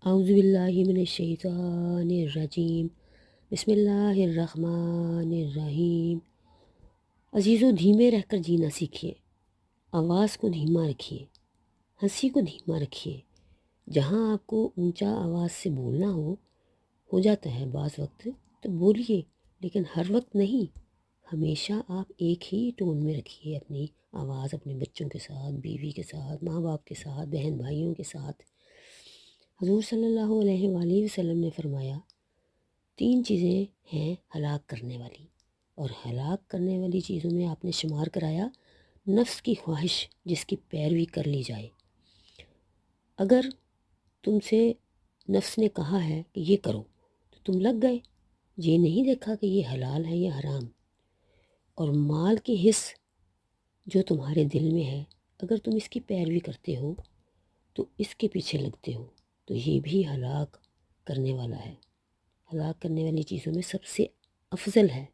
اعوذ باللہ من الشیطان الرجیم، بسم اللہ الرحمن الرحیم۔ عزیزو، دھیمے رہ کر جینا سیکھیے، آواز کو دھیما رکھیے، ہنسی کو دھیما رکھیے۔ جہاں آپ کو اونچا آواز سے بولنا ہو جاتا ہے بعض وقت تو بولیے، لیکن ہر وقت نہیں۔ ہمیشہ آپ ایک ہی ٹون میں رکھیے اپنی آواز، اپنے بچوں کے ساتھ، بیوی کے ساتھ، ماں باپ کے ساتھ، بہن بھائیوں کے ساتھ۔ حضور صلی اللہ علیہ وآلہ وسلم نے فرمایا، 3 چیزیں ہیں ہلاک کرنے والی، اور ہلاک کرنے والی چیزوں میں آپ نے شمار کرایا نفس کی خواہش جس کی پیروی کر لی جائے۔ اگر تم سے نفس نے کہا ہے کہ یہ کرو تو تم لگ گئے، یہ نہیں دیکھا کہ یہ حلال ہے یا حرام۔ اور مال کی حص جو تمہارے دل میں ہے، اگر تم اس کی پیروی کرتے ہو تو اس کے پیچھے لگتے ہو تو یہ بھی ہلاک کرنے والا ہے۔ ہلاک کرنے والی چیزوں میں سب سے افضل ہے۔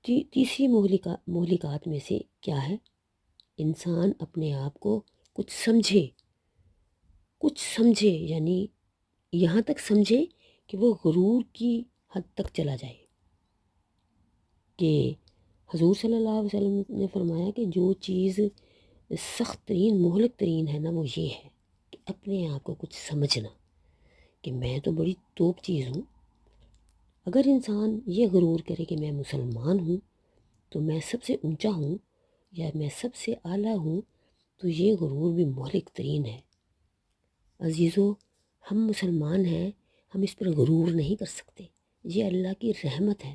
تیسری مہلکات میں سے کیا ہے؟ انسان اپنے آپ کو کچھ سمجھے، یعنی یہاں تک سمجھے کہ وہ غرور کی حد تک چلا جائے، کہ حضور صلی اللہ علیہ وسلم نے فرمایا کہ جو چیز سخت ترین مہلک ترین ہے نا، وہ یہ ہے کہ اپنے آپ کو کچھ سمجھنا کہ میں تو بڑی توپ چیز ہوں۔ اگر انسان یہ غرور کرے کہ میں مسلمان ہوں تو میں سب سے اونچا ہوں یا میں سب سے اعلیٰ ہوں، تو یہ غرور بھی مہلک ترین ہے۔ عزیزو، ہم مسلمان ہیں، ہم اس پر غرور نہیں کر سکتے، یہ اللہ کی رحمت ہے۔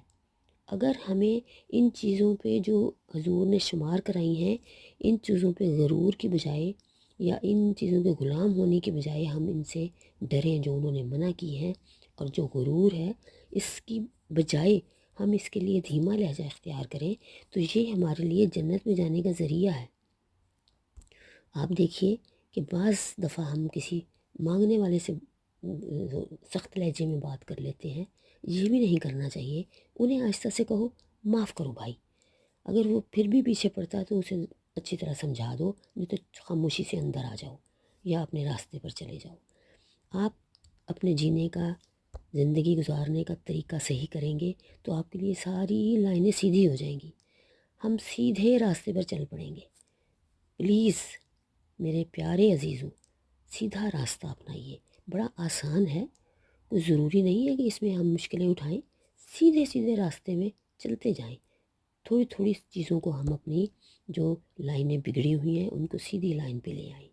اگر ہمیں ان چیزوں پہ جو حضور نے شمار کرائی ہیں، ان چیزوں پہ غرور کی بجائے یا ان چیزوں کے غلام ہونے کی بجائے ہم ان سے ڈریں جو انہوں نے منع کی ہیں، اور جو غرور ہے اس کی بجائے ہم اس کے لیے دھیما لہجہ اختیار کریں، تو یہ ہمارے لیے جنت میں جانے کا ذریعہ ہے۔ آپ دیکھیے کہ بعض دفعہ ہم کسی مانگنے والے سے سخت لہجے میں بات کر لیتے ہیں، یہ بھی نہیں کرنا چاہیے۔ انہیں آہستہ سے کہو، معاف کرو بھائی۔ اگر وہ پھر بھی پیچھے پڑتا ہے تو اسے اچھی طرح سمجھا دو، نہیں تو خاموشی سے اندر آ جاؤ یا اپنے راستے پر چلے جاؤ۔ آپ اپنے جینے کا، زندگی گزارنے کا طریقہ صحیح کریں گے تو آپ کے لیے ساری لائنیں سیدھی ہو جائیں گی، ہم سیدھے راستے پر چل پڑیں گے۔ پلیز میرے پیارے عزیزوں، سیدھا راستہ اپنائیے، بڑا آسان ہے، کوئی ضروری نہیں ہے کہ اس میں ہم مشکلیں اٹھائیں، سیدھے راستے میں چلتے جائیں۔ تھوڑی تھوڑی چیزوں کو ہم اپنی جو لائنیں بگڑی ہوئی ہیں ان کو سیدھی لائن پہ لے آئیں۔